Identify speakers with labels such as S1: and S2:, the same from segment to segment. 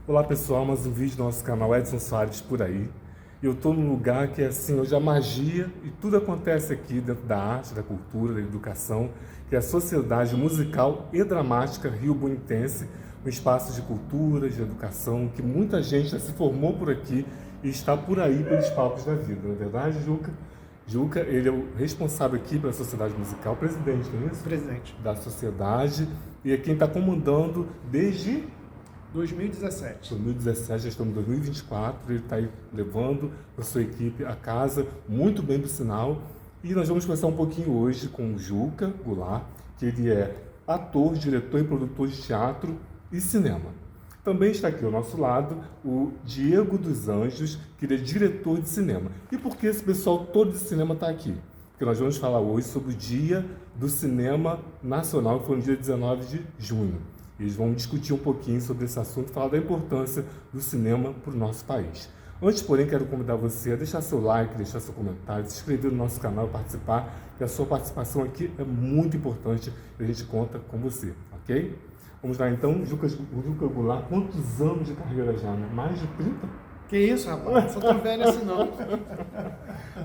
S1: Olá pessoal, mais um vídeo do nosso canal Edson Soares por aí. Eu estou num lugar que é assim, onde a magia e tudo acontece aqui dentro da arte, da cultura, da educação, que é a Sociedade Musical e Dramática Rio Bonitense, um espaço de cultura, de educação, que muita gente já se formou por aqui e está por aí pelos palcos da vida, não é verdade, Juca? Juca, ele é o responsável aqui pela Sociedade Musical, presidente, não é isso?
S2: Presidente.
S1: Da sociedade, e é quem está comandando desde
S2: 2017.
S1: 2017, já estamos em 2024, ele está aí levando a sua equipe a casa, muito bem por sinal. E nós vamos conversar um pouquinho hoje com o Juca Goulart, que ele é ator, diretor e produtor de teatro e cinema. Também está aqui ao nosso lado o Diego dos Anjos, que ele é diretor de cinema. E por que esse pessoal todo de cinema está aqui? Porque nós vamos falar hoje sobre o Dia do Cinema Nacional, que foi no dia 19 de junho. Eles vão discutir um pouquinho sobre esse assunto e falar da importância do cinema para o nosso país. Antes, porém, quero convidar você a deixar seu like, deixar seu comentário, se inscrever no nosso canal e participar, que a sua participação aqui é muito importante e a gente conta com você, ok? Vamos lá então, o Juca Goulart, quantos anos de carreira já, né? Mais de 30?
S2: Que isso, rapaz? Não sou tão velho assim, não.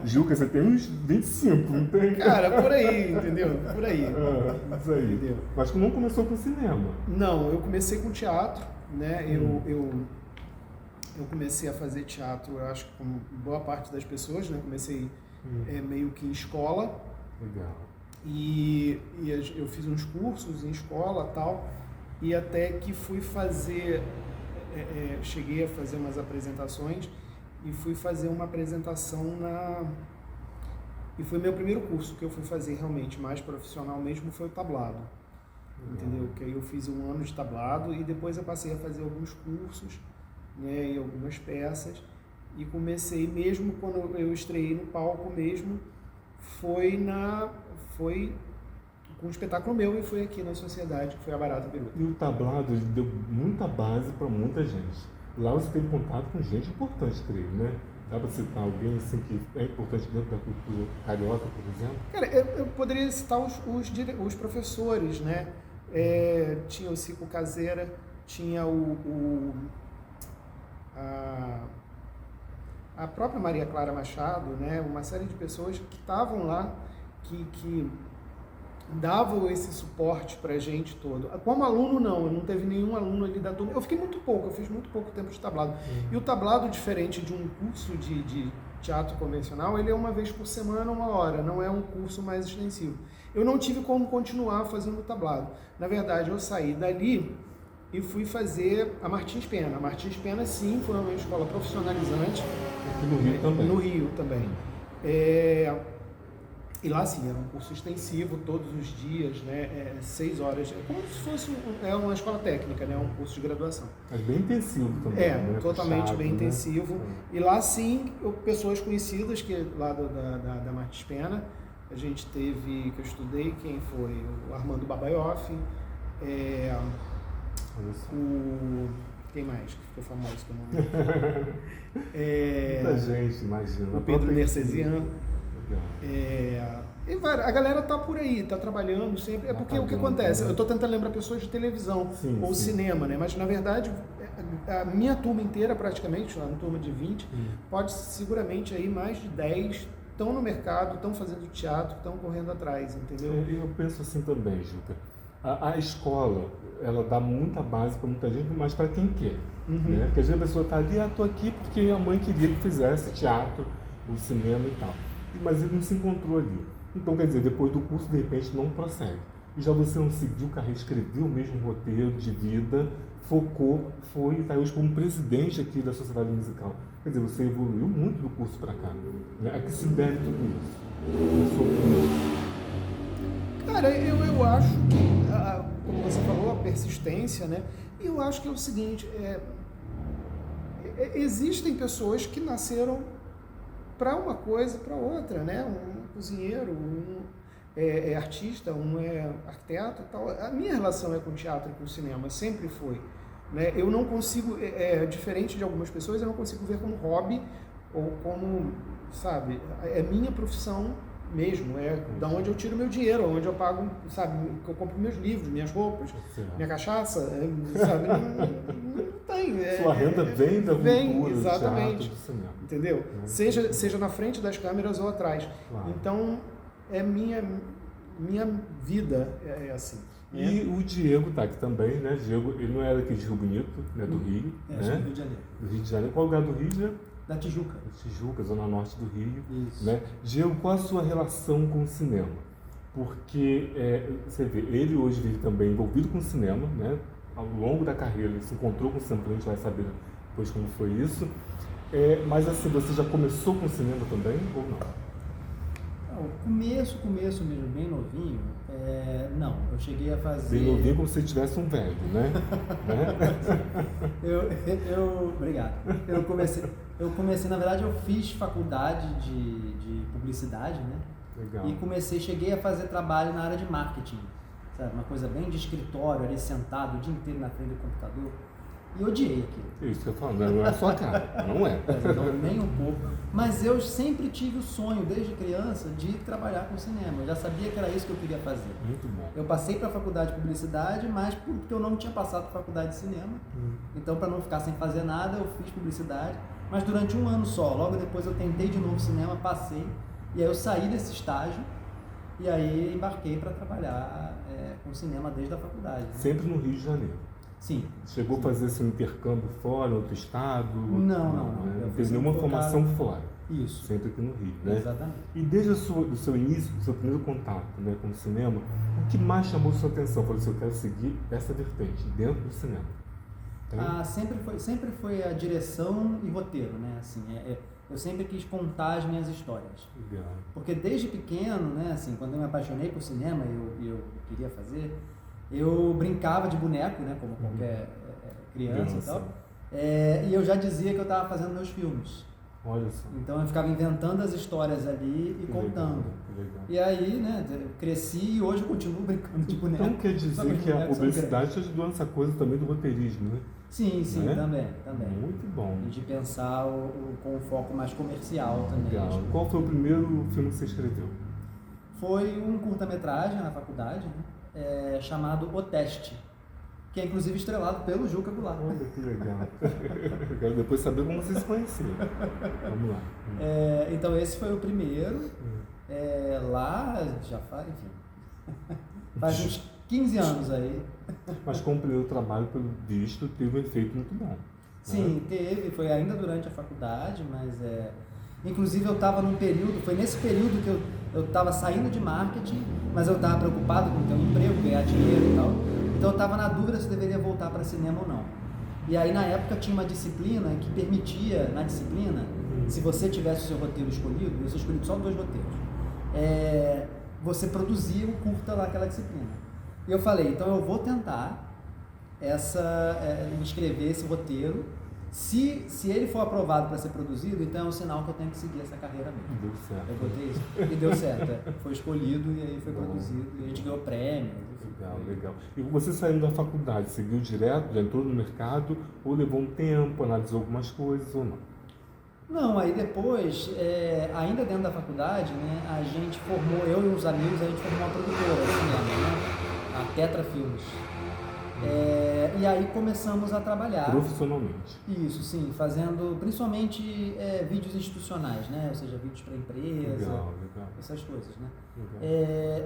S1: Juca, você tem uns 25, não tem?
S2: Cara, por aí, entendeu? Por aí.
S1: Isso aí.
S2: Entendeu?
S1: Mas tu não começou com cinema.
S2: Não, eu comecei com teatro, né? Eu comecei a fazer teatro, eu acho que como boa parte das pessoas, né? Comecei meio que em escola.
S1: Legal.
S2: E eu fiz uns cursos em escola e tal, e até que fui fazer... cheguei a fazer umas apresentações e fui fazer uma apresentação e foi meu primeiro curso que eu fui fazer realmente, mais profissional mesmo, foi o tablado. Entendeu? Que aí eu fiz um ano de tablado e depois eu passei a fazer alguns cursos, né, e algumas peças, e comecei mesmo quando eu estreiei no palco mesmo, foi com um espetáculo meu e foi aqui na Sociedade, que foi a Barata Peru.
S1: E o tablado ele deu muita base para muita gente. Lá você teve contato com gente importante, creio, né? Dá para citar alguém assim que é importante dentro da cultura carioca, por exemplo?
S2: Cara, eu poderia citar os professores, né? Tinha o Cico Caseira, tinha a própria Maria Clara Machado, né? Uma série de pessoas que estavam lá, que davam esse suporte pra gente todo. Como aluno, não teve nenhum aluno ali da turma. Eu fiquei muito pouco, eu fiz muito pouco tempo de tablado. E o tablado, diferente de um curso de teatro convencional, ele é uma vez por semana, 1 hora, não é um curso mais extensivo. Eu não tive como continuar fazendo tablado. Na verdade, eu saí dali e fui fazer a Martins Pena. A Martins Pena, sim, foi uma escola profissionalizante.
S1: Aqui no Rio também.
S2: No Rio também. E lá, sim, era um curso extensivo, todos os dias, né, 6 horas, como se fosse uma escola técnica, né, um curso de graduação.
S1: Mas bem intensivo também. Né?
S2: Totalmente
S1: Puxado,
S2: bem
S1: né?
S2: intensivo. E lá, sim, pessoas conhecidas, que lá da Martins Pena, a gente teve, que eu estudei, quem foi? O Armando Babaioff, quem mais que ficou famoso que eu não lembro?
S1: Muita gente, imagina.
S2: O Pedro Nercesiano. A galera tá por aí, tá trabalhando sempre. Porque o que acontece? Eu tô tentando lembrar pessoas de televisão ou cinema, né? Mas na verdade a minha turma inteira praticamente, lá na turma de 20, pode seguramente aí mais de 10 estão no mercado, estão fazendo teatro, estão correndo atrás, entendeu?
S1: Eu penso assim também, Juca. A escola, ela dá muita base para muita gente, mas para quem quer. Né? Porque às vezes a pessoa está ali, tô aqui porque a mãe queria que fizesse teatro, o cinema e tal. Mas ele não se encontrou ali. Então, quer dizer, depois do curso, de repente, não prossegue. E já você não seguiu carreira, escreveu o mesmo roteiro de vida, focou, foi e está hoje como presidente aqui da Sociedade Musical. Quer dizer, você evoluiu muito do curso para cá. Né? A que se deve tudo isso?
S2: Cara, eu acho que, como você falou, a persistência, né? Eu acho que é o seguinte, existem pessoas que nasceram para uma coisa, para outra, né? Um cozinheiro, um é artista, um é arquiteto e tal. A minha relação é com o teatro e com o cinema, sempre foi. Né? Eu não consigo, diferente de algumas pessoas, eu não consigo ver como hobby ou como, sabe, é minha profissão mesmo, da onde eu tiro meu dinheiro, onde eu pago, sabe, que eu compro meus livros, minhas roupas, minha cachaça, sabe? tem.
S1: Sua renda vem da cultura, do
S2: exatamente.
S1: teatro, do cinema.
S2: Entendeu? Seja na frente das câmeras ou atrás.
S1: Claro.
S2: Então, minha vida é assim.
S1: E o Diego tá aqui também, né? Diego, ele não era aqui de Rio Bonito, né? Do Rio,
S3: sou
S1: né?
S3: do Rio de Janeiro.
S1: Do Rio de Janeiro. Qual lugar do Rio, né?
S3: Da Tijuca.
S1: Da Tijuca, zona norte do Rio.
S3: Isso.
S1: Né? Diego, qual a sua relação com o cinema? Porque você vê, ele hoje vive também envolvido com o cinema, né? Ao longo da carreira, ele se encontrou com o cinema, a gente vai saber depois como foi isso. Mas assim, você já começou com o cinema também ou não?
S3: O começo mesmo, bem novinho, não, eu cheguei a fazer...
S1: Bem novinho como se tivesse um velho, né?
S3: Obrigado. Eu comecei, na verdade, eu fiz faculdade de publicidade, né?
S1: Legal.
S3: E cheguei a fazer trabalho na área de marketing, sabe? Uma coisa bem de escritório, ali sentado o dia inteiro na frente do computador. E odiei aquilo.
S1: Isso que eu falo, não é a sua cara, não é.
S3: Não, nem um pouco. Mas eu sempre tive o sonho, desde criança, de trabalhar com cinema. Eu já sabia que era isso que eu queria fazer.
S1: Muito bom.
S3: Eu passei para a faculdade de publicidade, mas porque eu não tinha passado para a faculdade de cinema. Então, para não ficar sem fazer nada, eu fiz publicidade. Mas durante um ano só. Logo depois eu tentei de novo cinema, passei. E aí eu saí desse estágio e aí embarquei para trabalhar com cinema desde a faculdade. Né?
S1: Sempre no Rio de Janeiro.
S3: Sim.
S1: Chegou a fazer esse intercâmbio fora, outro estado?
S3: Não.
S1: Não teve nenhuma formação fora.
S3: Isso.
S1: Sempre aqui no Rio, né?
S3: Exatamente.
S1: E desde o seu início, do seu primeiro contato, né, com o cinema, o que mais chamou sua atenção? Falou assim, eu quero seguir essa vertente, dentro do cinema.
S3: Sempre foi a direção e roteiro, né? Assim, eu sempre quis contar as minhas histórias.
S1: Legal.
S3: Porque desde pequeno, né, assim, quando eu me apaixonei por cinema e eu queria fazer, eu brincava de boneco, né, como qualquer criança e tal. E eu já dizia que eu estava fazendo meus filmes.
S1: Olha só.
S3: Então eu ficava inventando as histórias ali e contando.
S1: Legal.
S3: E aí, né, eu cresci e hoje eu continuo brincando de boneco.
S1: Então quer dizer que a publicidade te ajudou nessa coisa também do roteirismo, né?
S3: Sim,
S1: né?
S3: também.
S1: Muito bom.
S3: E de pensar com um foco mais comercial também.
S1: Legal. Qual foi o primeiro filme que você escreveu?
S3: Foi um curta-metragem na faculdade, né, chamado O Teste, que é inclusive estrelado pelo Juca Goulart.
S1: Olha que legal. Eu quero depois saber como vocês se conheceram. Vamos lá.
S3: Então esse foi o primeiro. Lá já faz, enfim, faz uns 15 anos aí.
S1: Mas como primeiro trabalho, pelo visto, teve um efeito muito bom.
S3: Sim, teve, foi ainda durante a faculdade, mas inclusive eu estava num período, foi nesse período que eu estava saindo de marketing, mas eu estava preocupado com ter um emprego, ganhar dinheiro e tal. Então eu estava na dúvida se deveria voltar para cinema ou não. E aí na época tinha uma disciplina que permitia, na disciplina, se você tivesse o seu roteiro escolhido, eu sou escolhido só 2 roteiros, você produzia o curta lá, aquela disciplina. E eu falei, então eu vou tentar escrever esse roteiro. Se ele for aprovado para ser produzido, então é um sinal que eu tenho que seguir essa carreira mesmo.
S1: Deu certo.
S3: Eu botei isso. E deu certo. Foi escolhido e aí foi produzido. E a gente ganhou prêmio.
S1: Legal. E você saindo da faculdade, seguiu direto, já entrou no mercado, ou levou um tempo, analisou algumas coisas ou não?
S3: Não, aí depois, ainda dentro da faculdade, né, a gente formou, eu e uns amigos, a gente formou uma produtora de cinema, né, a Tetra Filmes. E aí começamos a trabalhar.
S1: Profissionalmente.
S3: Isso, sim, fazendo principalmente vídeos institucionais, né? Ou seja, vídeos para empresa,
S1: legal.
S3: essas coisas, né?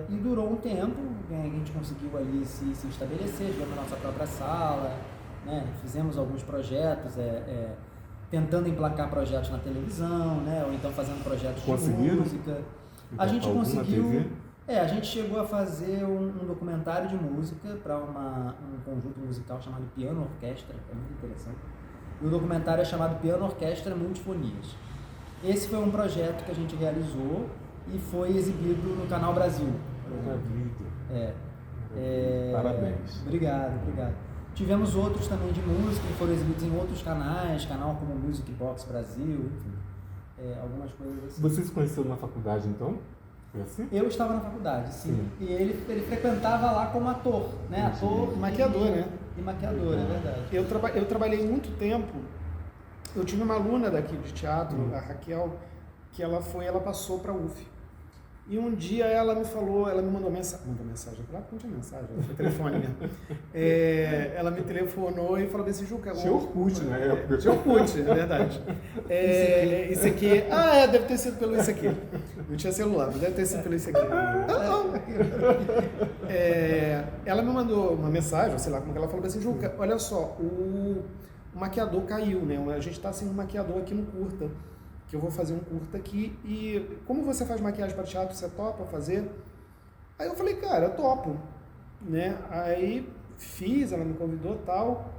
S3: E durou um tempo, a gente conseguiu ali se estabelecer, tivemos a nossa própria sala, né? Fizemos alguns projetos, tentando emplacar projetos na televisão, né? Ou então fazendo projetos de música. A gente conseguiu... a gente chegou a fazer um documentário de música para um conjunto musical chamado Piano Orquestra, que é muito interessante. E o documentário é chamado Piano Orquestra Multifonias. Esse foi um projeto que a gente realizou e foi exibido no Canal Brasil.
S1: Parabéns.
S3: Obrigado. Tivemos outros também de música que foram exibidos em outros canais, canal como Music Box Brasil, enfim, algumas coisas assim.
S1: Você se conheceu na faculdade então? Foi assim?
S3: Eu estava na faculdade, sim. E ele frequentava lá como ator, né? Ator
S2: e maquiador, né?
S3: E maquiador, é verdade.
S2: Eu trabalhei muito tempo. Eu tive uma aluna daqui de teatro, a Raquel, que ela passou para a UF. E um dia ela me falou, ela me mandou mensagem, lá não tinha mensagem, foi telefone mesmo. Ela me telefonou e falou assim, Juca...
S1: Tinha Orkut, né?
S2: Tinha Orkut, é verdade. Isso aqui, deve ter sido pelo isso aqui. Não tinha celular, mas deve ter sido pelo isso aqui. Ela me mandou uma mensagem, sei lá como que ela falou assim, Juca, olha só, o maquiador caiu, né? A gente está sem um maquiador aqui no curta. Que eu vou fazer um curta aqui, e como você faz maquiagem para teatro, você topa fazer? Aí eu falei, cara, eu topo, né? Aí fiz, ela me convidou e tal.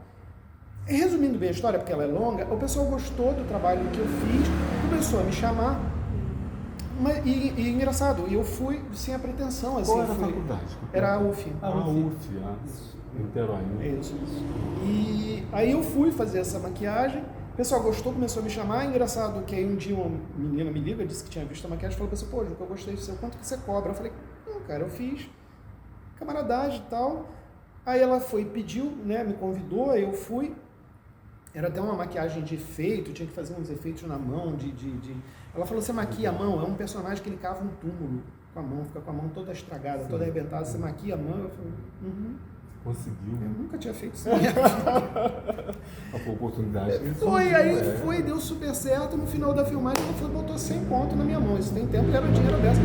S2: Resumindo bem a história, porque ela é longa, o pessoal gostou do trabalho que eu fiz, começou a me chamar, e engraçado, eu fui sem a pretensão, assim.
S1: Qual era a faculdade?
S2: Era a UF.
S1: Niterói, né?
S2: Isso. E aí eu fui fazer essa maquiagem, o pessoal gostou, começou a me chamar. Engraçado que aí um dia uma menina me liga, disse que tinha visto a maquiagem, falou pra você, pô, Juca, eu gostei do seu, quanto que você cobra? Eu falei, não, cara, eu fiz camaradagem e tal. Aí ela foi, pediu, né, me convidou, aí eu fui. Era até uma maquiagem de efeito, tinha que fazer uns efeitos na mão, Ela falou, você maquia a mão, é um personagem que ele cava um túmulo com a mão, fica com a mão toda estragada, toda arrebentada, você maquia a mão. Eu falei,
S1: Conseguiu.
S2: Eu nunca tinha feito isso.
S1: A oportunidade.
S2: Foi, deu super certo. No final da filmagem, ela botou 100 conto na minha mão. Isso tem tempo, era dinheiro dessa.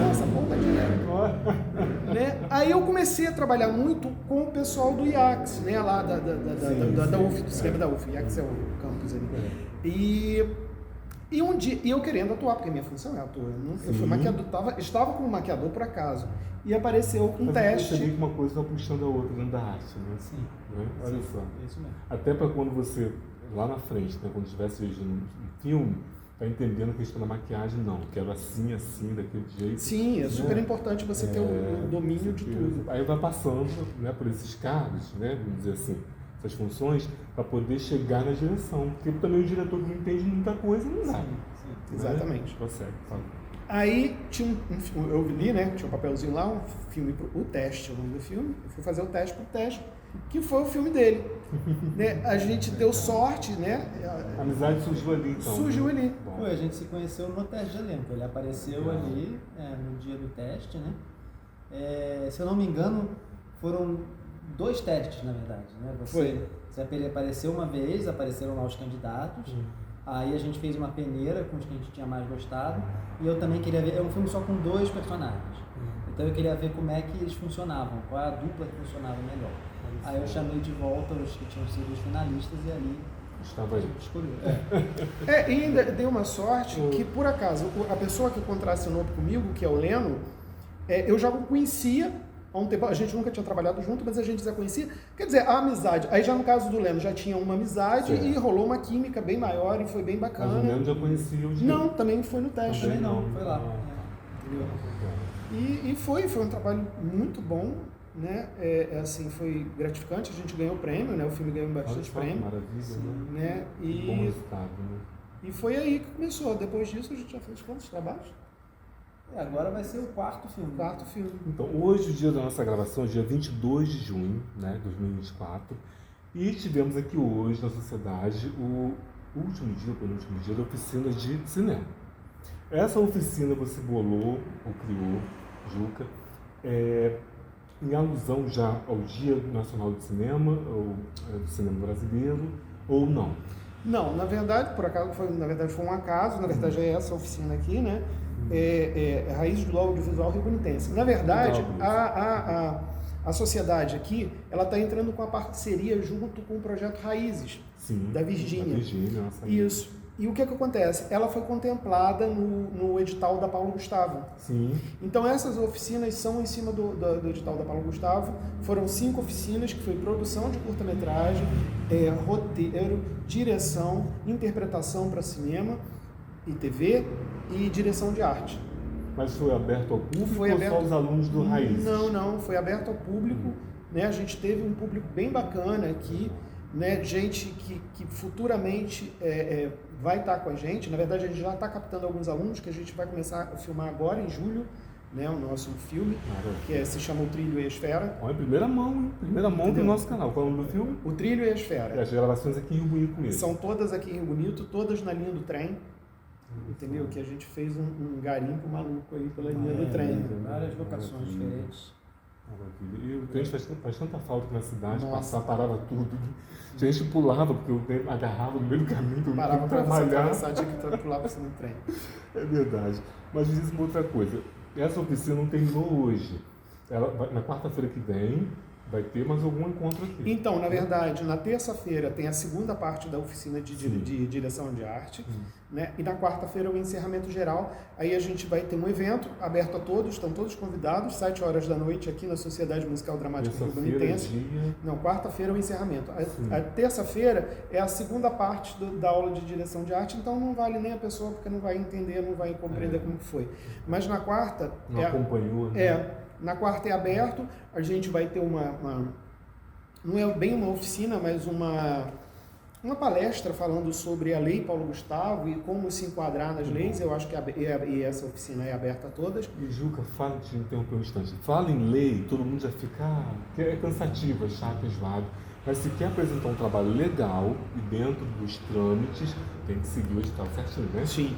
S2: Nossa, porra, dinheiro. Né? Aí eu comecei a trabalhar muito com o pessoal do IACS, né? Lá da UF, do cinema da UF. IACS é o campus ali. E um dia, eu querendo atuar, porque a minha função é atuar. Eu fui maquiador, estava como maquiador por acaso. E apareceu um teste.
S1: Você vê que uma coisa está puxando a outra dentro da arte, né?
S3: Sim.
S1: Né? Olha só.
S3: Isso mesmo.
S1: Até para quando você, lá na frente, né, quando estiver assistindo um filme, tá entendendo a questão da maquiagem, não. Quero assim, daquele jeito.
S2: Sim, é super importante você ter o domínio de tudo.
S1: Aí vai passando, né, por esses cargos, né, vamos dizer assim, essas funções, para poder chegar na direção. Porque também o diretor que não entende muita coisa, não dá.
S3: Sim,
S2: né? Exatamente.
S1: Consegue, fala.
S2: Aí tinha eu li, né? Tinha um papelzinho lá, um filme, o teste, o nome do filme. Eu fui fazer o teste pro teste, que foi o filme dele. Né? A gente deu sorte, né?
S1: A amizade surgiu ali, então.
S2: Surgiu ali.
S3: Foi, a gente se conheceu no teste de elenco. Ele apareceu ali no dia do teste, né? Se eu não me engano, foram 2 testes, na verdade, né? Você apareceu uma vez, apareceram lá os candidatos. Aí a gente fez uma peneira com os que a gente tinha mais gostado. E eu também queria ver, é um filme só com 2 personagens. Então eu queria ver como é que eles funcionavam, qual é a dupla que funcionava melhor. Aí eu chamei de volta os que tinham sido os finalistas e ali
S1: estava aí.
S3: Escolheu.
S2: E ainda dei uma sorte que, por acaso, a pessoa que contracenou comigo, que é o Leno, eu já o conhecia há um tempo. A gente nunca tinha trabalhado junto, mas a gente já conhecia. Quer dizer, a amizade. Aí já no caso do Leno já tinha uma amizade e rolou uma química bem maior e foi bem bacana.
S1: Mas o Leno já conhecia o dia.
S2: Não, também foi no teste.
S3: Também não, foi lá.
S2: Entendeu? E foi um trabalho muito bom, né? Assim, foi gratificante, a gente ganhou o prêmio, né? O filme ganhou bastante prêmio.
S1: Maravilha,
S2: né? E
S1: bom resultado, né?
S2: E foi aí que começou. Depois disso a gente já fez quantos trabalhos?
S3: Agora vai ser o 4º filme.
S2: 4º filme.
S1: Então, hoje, o dia da nossa gravação é dia 22 de junho, né, 2024. E tivemos aqui hoje na sociedade o último dia, o penúltimo dia da oficina de cinema. Essa oficina você bolou ou criou, Juca, em alusão já ao Dia Nacional do Cinema, ou do cinema brasileiro, ou não?
S2: Não, na verdade, por acaso, foi um acaso, na verdade é essa oficina aqui, né? Raízes do Audiovisual Rio Bonitense. Na verdade, a sociedade aqui, ela está entrando com a parceria junto com o projeto Raízes, da Virgínia.
S1: Da Virgínia, nossa.
S2: Isso. E o que acontece? Ela foi contemplada no edital da Paulo Gustavo.
S1: Sim.
S2: Então essas oficinas são em cima do edital da Paulo Gustavo. Foram 5 oficinas, que foi produção de curta-metragem, roteiro, direção, interpretação para cinema e TV e direção de arte.
S1: Mas foi aberto ao público
S2: foi
S1: ou
S2: aberto...
S1: só os alunos do Raízes?
S2: Não, foi aberto ao público. Né? A gente teve um público bem bacana aqui, né? Gente que futuramente vai estar com a gente. Na verdade, a gente já está captando alguns alunos que a gente vai começar a filmar agora em julho, né? O nosso filme, que se chama O Trilho e a Esfera.
S1: Olha, primeira mão, hein? Primeira mão do nosso canal. Qual é o nome do filme?
S2: O Trilho e a Esfera.
S1: As gravações aqui em Rio Bonito mesmo.
S2: São todas aqui em Rio Bonito, todas na linha do trem. entendeu? Que a gente fez um garimpo maluco aí pela linha do trem.
S3: Várias locações diferentes.
S1: Maravilha. E o trem faz tanta falta aqui na cidade,
S2: Nossa.
S1: parava tudo. A gente pulava, porque o trem agarrava no meio do caminho, todo
S2: Parava
S1: mundo
S2: para você
S1: trabalhar.
S2: atravessar, tinha que pular por cima do trem.
S1: É verdade. Mas me diz uma outra coisa. Essa oficina não terminou hoje. Na quarta-feira que vem vai ter mais algum encontro aqui.
S2: Então, na verdade, na terça-feira tem a segunda parte da oficina de direção de arte, né? E na quarta-feira é o encerramento geral. Aí a gente vai ter um evento aberto a todos, estão todos convidados, 7 horas da noite aqui na Sociedade Musical Dramática Rio-Grandense. Não, quarta-feira é o encerramento. A terça-feira é a segunda parte da aula de direção de arte, então não vale nem a pessoa, porque não vai entender, não vai compreender como que foi. Mas na quarta...
S1: Não acompanhou, né?
S2: Na quarta é aberto, a gente vai ter não é bem uma oficina, mas uma palestra falando sobre a Lei Paulo Gustavo e como se enquadrar nas leis. Eu acho que e essa oficina é aberta a todas.
S1: E Juca, fala, te interromper um instante. Fala em lei, todo mundo já fica, é cansativo, é chato, enjoado. Mas se quer apresentar um trabalho legal e dentro dos trâmites, tem que seguir o edital certinho, né?
S2: Sim.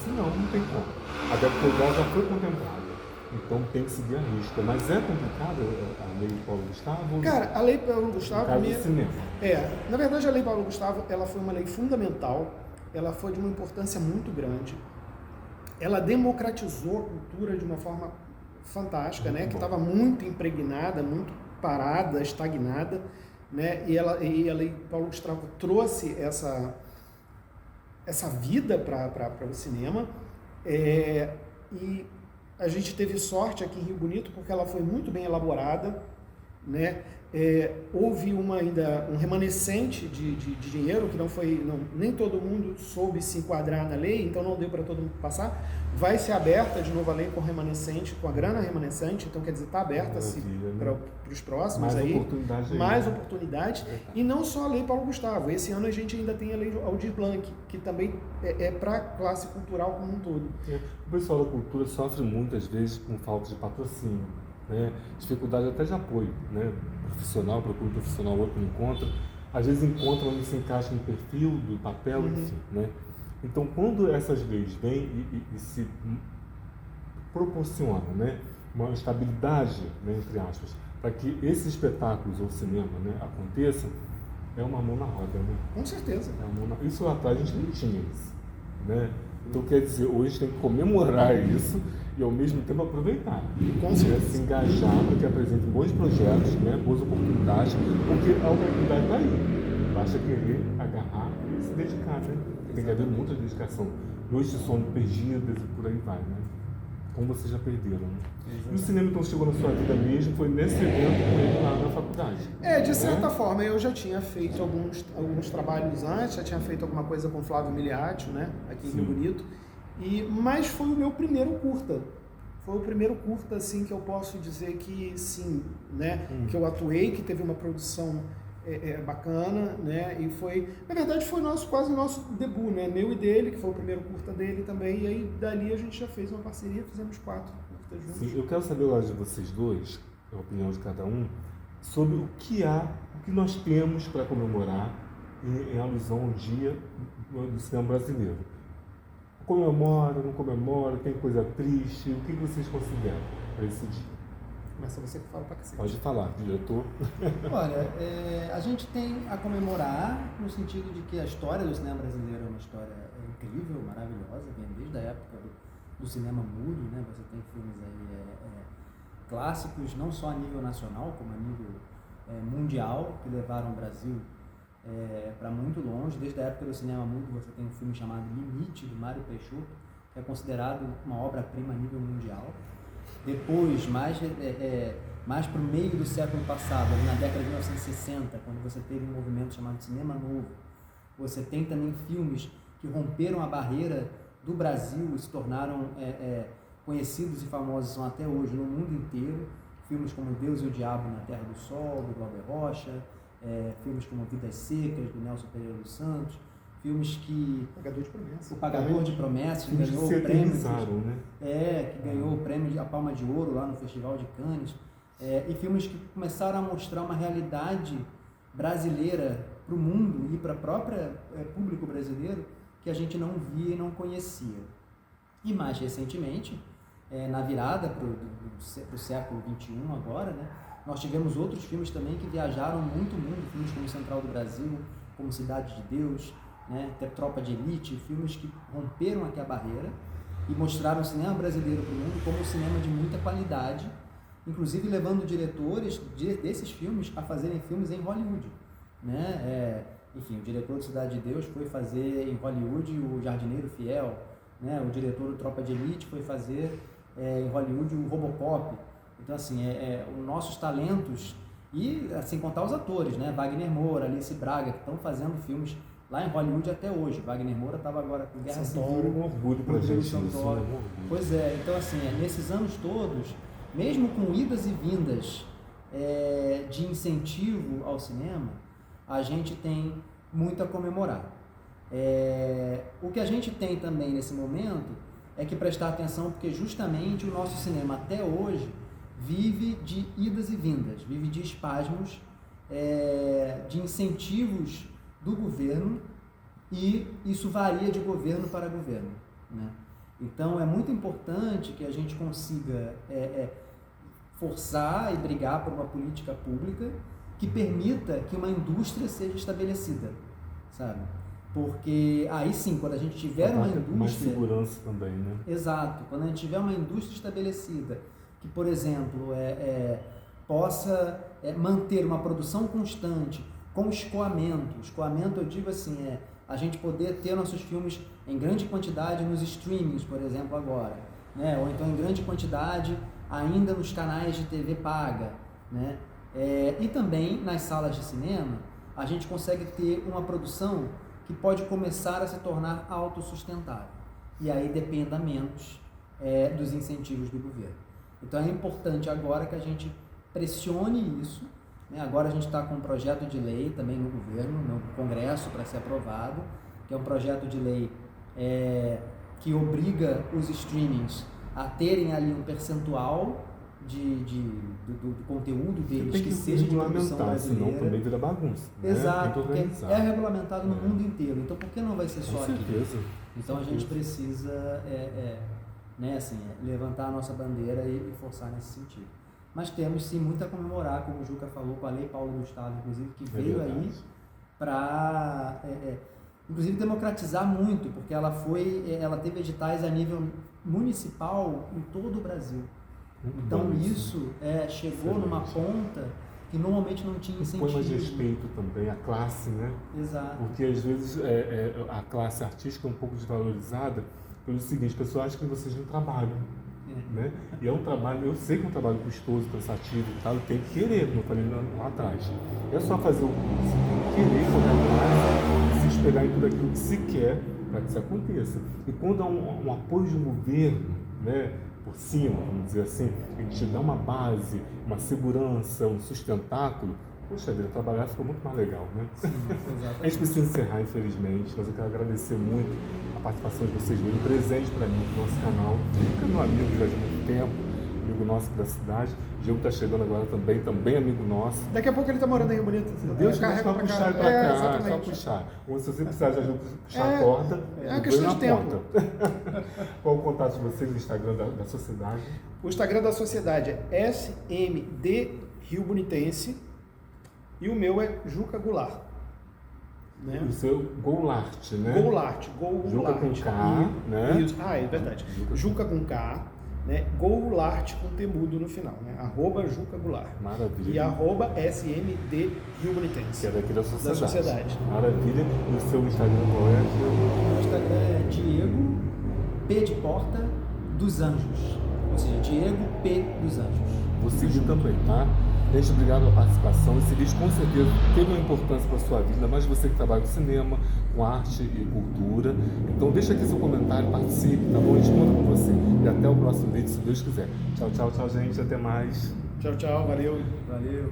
S1: Senão não tem como. Até porque o já foi contemplado. Então tem que seguir a risca. Mas é complicado a Lei Paulo Gustavo?
S2: Cara, a Lei Paulo Gustavo...
S1: No caso do cinema.
S2: Na verdade a Lei Paulo Gustavo, ela foi uma lei fundamental, ela foi de uma importância muito grande, ela democratizou a cultura de uma forma fantástica, né? Que estava muito impregnada, muito parada, estagnada, né? E a Lei Paulo Gustavo trouxe essa vida para o cinema, e a gente teve sorte aqui em Rio Bonito porque ela foi muito bem elaborada, né? Houve ainda um remanescente de dinheiro que nem todo mundo soube se enquadrar na lei, então não deu para todo mundo passar. Vai ser aberta de novo a lei com remanescente, com a grana remanescente, então quer dizer, está aberta para os próximos mais oportunidades. E não só a Lei Paulo Gustavo, esse ano a gente ainda tem a Lei Aldir Blanc, que também é para a classe cultural como um todo.
S1: O pessoal da cultura sofre muitas vezes com falta de patrocínio, né? Dificuldade até de apoio, né? Profissional, procura um profissional, outro não encontra. Às vezes encontra onde se encaixa no perfil, do papel, enfim, né? Então, quando essas leis vêm e se proporciona, né, uma estabilidade, né, entre aspas, para que esses espetáculos ou cinema, né, aconteçam, é uma mão na roda, né?
S2: Com certeza.
S1: Isso lá atrás a gente não tinha isso, né? Então, quer dizer, hoje tem que comemorar isso e ao mesmo tempo aproveitar.
S2: Com certeza.
S1: Se engajar para que apresentem bons projetos, né, boas oportunidades, porque a oportunidade está aí. Basta querer agarrar e se dedicar, né? Tem que haver muita dedicação. Noites de sono perdidas e por aí vai, né? Como vocês já perderam, né? E o cinema então chegou na sua vida mesmo, foi nesse evento com ele lá na faculdade.
S2: De certa forma, eu já tinha feito alguns trabalhos antes, já tinha feito alguma coisa com Flávio Miliati, né? Aqui em Rio Bonito. Mas foi o meu primeiro curta. Foi o primeiro curta, assim, que eu posso dizer que sim, né? Que eu atuei, que teve uma produção bacana, né? E foi, na verdade, foi quase o nosso debut, né? Meu e dele, que foi o primeiro curta dele também. E aí, dali a gente já fez uma parceria, fizemos 4 curtas juntos.
S1: Sim, eu quero saber agora de vocês dois, a opinião de cada um, sobre o que nós temos para comemorar em alusão ao Dia do Cinema Brasileiro. Comemora, não comemora, tem coisa triste, o que vocês consideram para esse dia?
S2: Começa você que fala pra cacete.
S1: Pode falar, diretor.
S3: Olha, a gente tem a comemorar no sentido de que a história do cinema brasileiro é uma história incrível, maravilhosa, vem desde a época do cinema mudo, né? Você tem filmes aí clássicos, não só a nível nacional, como a nível mundial, que levaram o Brasil para muito longe. Desde a época do cinema mudo, você tem um filme chamado Limite, do Mário Peixoto, que é considerado uma obra-prima a nível mundial. Depois, mais para o meio do século passado, ali na década de 1960, quando você teve um movimento chamado Cinema Novo, você tem também filmes que romperam a barreira do Brasil e se tornaram conhecidos e famosos, são até hoje no mundo inteiro. Filmes como Deus e o Diabo na Terra do Sol, do Glauber Rocha, filmes como Vidas Secas, do Nelson Pereira dos Santos, filmes que...
S2: Pagador de Promessas.
S3: O Pagador de Promessas, que ganhou o prêmio... que ganhou o prêmio de A Palma de Ouro lá no Festival de Cannes. E filmes que começaram a mostrar uma realidade brasileira para o mundo e para o próprio público brasileiro, que a gente não via e não conhecia. E mais recentemente, na virada para o século XXI agora, né, nós tivemos outros filmes também que viajaram muito o mundo, filmes como Central do Brasil, como Cidade de Deus, né, Tropa de Elite, filmes que romperam aqui a barreira e mostraram o cinema brasileiro para o mundo como um cinema de muita qualidade, inclusive levando diretores desses filmes a fazerem filmes em Hollywood, né? Enfim, o diretor de Cidade de Deus foi fazer em Hollywood o Jardineiro Fiel, né? O diretor do Tropa de Elite foi fazer em Hollywood o Robocop. Então, assim, os nossos talentos, e sem contar os atores, né? Wagner Moura, Alice Braga, que estão fazendo filmes lá em Hollywood até hoje. Wagner Moura estava agora com Guerra Civil.
S1: Um orgulho pra gente isso,
S3: Pois é, então assim, nesses anos todos, mesmo com idas e vindas de incentivo ao cinema, a gente tem muito a comemorar. O que a gente tem também nesse momento é que prestar atenção, porque justamente o nosso cinema até hoje vive de idas e vindas, vive de espasmos, de incentivos do governo, e isso varia de governo para governo, né? Então é muito importante que a gente consiga forçar e brigar por uma política pública que permita que uma indústria seja estabelecida, sabe? Porque aí sim, quando a gente tiver uma indústria...
S1: Mais segurança também, né?
S3: Exato. Quando a gente tiver uma indústria estabelecida que, por exemplo, possa manter uma produção constante, com escoamento. Escoamento, eu digo assim, a gente poder ter nossos filmes em grande quantidade nos streamings, por exemplo, agora, né? Ou então em grande quantidade ainda nos canais de TV paga, né? E também nas salas de cinema, a gente consegue ter uma produção que pode começar a se tornar autossustentável. E aí dependa menos dos incentivos do governo. Então é importante agora que a gente pressione isso. Agora a gente está com um projeto de lei também no governo, no Congresso, para ser aprovado, que é um projeto de lei que obriga os streamings a terem ali um percentual do conteúdo deles que seja de produção brasileira.
S1: Senão também vira bagunça.
S3: Exato, porque é regulamentado no mundo inteiro. Então por que não vai ser só aqui?
S1: Certeza.
S3: Então a gente precisa levantar a nossa bandeira e forçar nesse sentido. Mas temos sim muito a comemorar, como o Juca falou, com a Lei Paulo Gustavo, inclusive, que veio aí para, inclusive, democratizar muito, porque ela teve editais a nível municipal em todo o Brasil. Então isso chegou numa ponta que normalmente não tinha incentivo.
S1: Põe mais respeito também à classe, né?
S3: Exato.
S1: Porque às vezes a classe artística é um pouco desvalorizada pelo seguinte: as pessoas acham que vocês não trabalham. Né? E é um trabalho, eu sei que é um trabalho custoso, cansativo e tal, e tem que querer, como eu falei lá atrás. É só fazer o curso, querer correr atrás, se espelhar em tudo aquilo que se quer para que isso aconteça. E quando há um apoio de um governo, né, por cima, vamos dizer assim, que te dá uma base, uma segurança, um sustentáculo, poxa vida, trabalhar fica muito mais legal, né?
S3: Sim,
S1: a gente precisa encerrar, infelizmente, mas eu quero agradecer muito a participação de vocês dois, um presente para mim, do nosso canal, que é meu amigo já de muito tempo, amigo nosso da cidade. O Diego está chegando agora também amigo nosso.
S2: Daqui a pouco ele está morando em Rio Bonito.
S1: Deus quiser, só puxar ele para cá, só puxar. Ou se você precisar de ajuda, puxar a corda,
S2: é uma questão de tempo.
S1: Qual o contato de vocês no Instagram da Sociedade?
S2: O Instagram da Sociedade é SMD Rio Bonitense. E o meu é Juca Goulart. Né?
S1: O seu Goulart, né?
S2: Goulart.
S1: Juca com K, né?
S2: Isso. É verdade. Juca com K, né? Goulart com T mudo no final, né? @Juca Goulart.
S1: Maravilha.
S2: E @SMD Rio Bonitense.
S1: Que é daqui da
S2: Sociedade.
S1: Maravilha. E o seu Instagram qual é?
S3: O meu Instagram é Diego P de Porta dos Anjos. Ou seja, Diego P dos Anjos.
S1: Vou seguir também, tá? Gente, obrigado pela participação. Esse vídeo com certeza teve uma importância para a sua vida, mas você que trabalha com cinema, com arte e cultura. Então deixa aqui seu comentário, participe, tá bom? A gente conta com você. E até o próximo vídeo, se Deus quiser. Tchau, gente. Até mais.
S2: Tchau, valeu.
S3: Valeu.